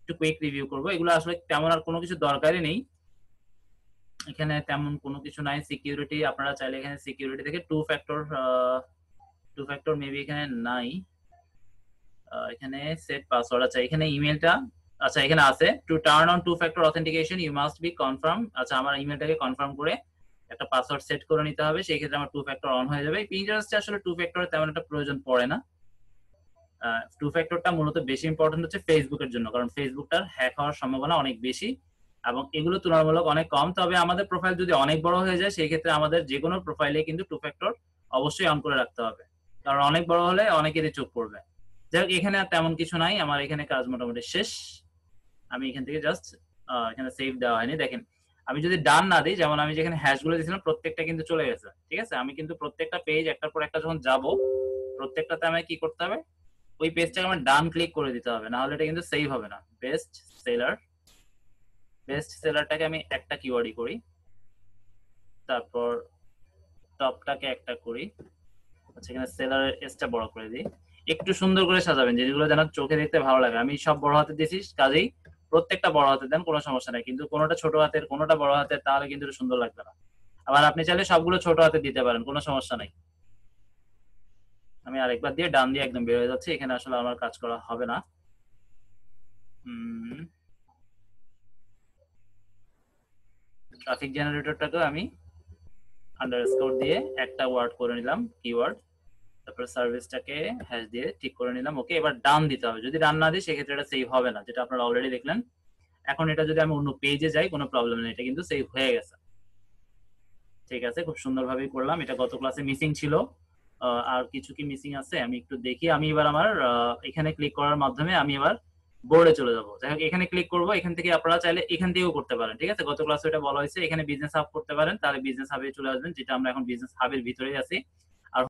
একটু quick review করব। এগুলো আসলে তেমন আর কোনো কিছু দরকারই নেই, এখানে তেমন কোনো কিছু নাই। সিকিউরিটি আপনারা চাইলে এখানে সিকিউরিটি থেকে টু ফ্যাক্টর মেবি এখানে নাই, এখানে সেট পাসওয়ার্ড, আচ্ছা এখানে ইমেলটা, আচ্ছা এখানে আছে to turn on two factor authentication you must be confirm. আচ্ছা আমার ইমেলটাকে কনফার্ম করে একটা পাসওয়ার্ড সেট করে নিতে হবে, সেই ক্ষেত্রে আমার টু ফ্যাক্টর অন হয়ে যাবে। পিন্টারেস্টে আসলে টু ফ্যাক্টরের তেমন একটা প্রয়োজন পড়ে না। টু ফ্যাক্টরটা মূলত বেশি ইম্পর্টেন্ট হচ্ছে ফেসবুকের জন্য, কারণ ফেসবুকটার হ্যাক হওয়ার সম্ভাবনা অনেক বেশি এবং এগুলো তুলনামূলক অনেক কম। তবে আমাদের প্রোফাইল যদি অনেক বড় হয়ে যায় সেই ক্ষেত্রে আমাদের যে কোনো প্রোফাইলে কিন্তু টু ফ্যাক্টর অবশ্যই অন করে রাখতে হবে, কারণ অনেক বড় হলে অনেকেরই চোখ পড়বে। যাই হোক এখানে আর তেমন কিছু নাই, আমার এখানে কাজ মোটামুটি শেষ। আমি এখান থেকে জাস্ট এখানে সেভ দেওয়া হয়নি, দেখেন আমি যদি ডান না দিই, যেমন আমি যেখানে হ্যাশ গুলো দিয়েছিলাম প্রত্যেকটা কিন্তু চলে গেছে, ঠিক আছে। আমি কিন্তু প্রত্যেকটা পেজ একটার পর একটা যখন যাব, প্রত্যেকটাতে আমায় কি করতে হবে, ওই পেজটাকে আমার ডান ক্লিক করে দিতে হবে, না হলে এটা কিন্তু সেভ হবে না। বেস্ট সেলারটাকে আমি একটা কিওয়ার্ডই করি, তারপর টপটাকে একটা করি, আচ্ছা এখানে সেলারের এসটা বড় করে দিই। একটু সুন্দর করে সাজাবেন, যেগুলো যেন চোখে দেখতে ভালো লাগে। আমি সব বড় হাতে দিয়েছি, কাজেই প্রত্যেকটা বড় হাতে দেন, কোনো সমস্যা নাই, কিন্তু কোনোটা ছোট হাতের কোনোটা বড় হাতের, তাহলে কিন্তু সুন্দর লাগবে না। আবার আপনি চাইলে সবগুলো ছোট হাতে দিতে পারেন, কোনো সমস্যা নাই। আমি আরেকবার দিয়ে ডান দিয়ে একদম বের হয়ে যাচ্ছে, এখানে আসলে আমার কাজ করা হবে না। ট্রাফিক জেনারেটরটাকে আমি আন্ডারস্কোর দিয়ে একটা ওয়ার্ড করে নিলাম, কিওয়ার্ড, তারপর সার্ভিসটাকে হ্যাশ দিয়ে ঠিক করে নিলাম। ওকে, এবার ডান দিতে হবে, যদি ডান না দিই সেক্ষেত্রে এটা সেভ হবে না, যেটা আপনারা অলরেডি দেখলেন। এখন এটা যদি আমি অন্য পেজে যাই কোনো প্রবলেম নেই, এটা কিন্তু সেভ হয়ে গেছে। ঠিক আছে, খুব সুন্দরভাবেই করলাম। এটা গত ক্লাসে মিসিং ছিল, আর কিছু কি মিসিং আছে আমি একটু দেখি। আমি এবার আমার এখানে ক্লিক করার মাধ্যমে আমি এবার বোর্ডে চলে যাবো। যাই হোক এখানে ক্লিক করবো, এখান থেকে আপনারা চাইলে এখান থেকেও করতে পারেন, ঠিক আছে। গত ক্লাসে এটা বলা হয়েছে, এখানে বিজনেস হাব করতে পারেন, তাহলে বিজনেস হাবে চলে আসবেন, যেটা আমরা এখন বিজনেস হাবের ভিতরেই আছি।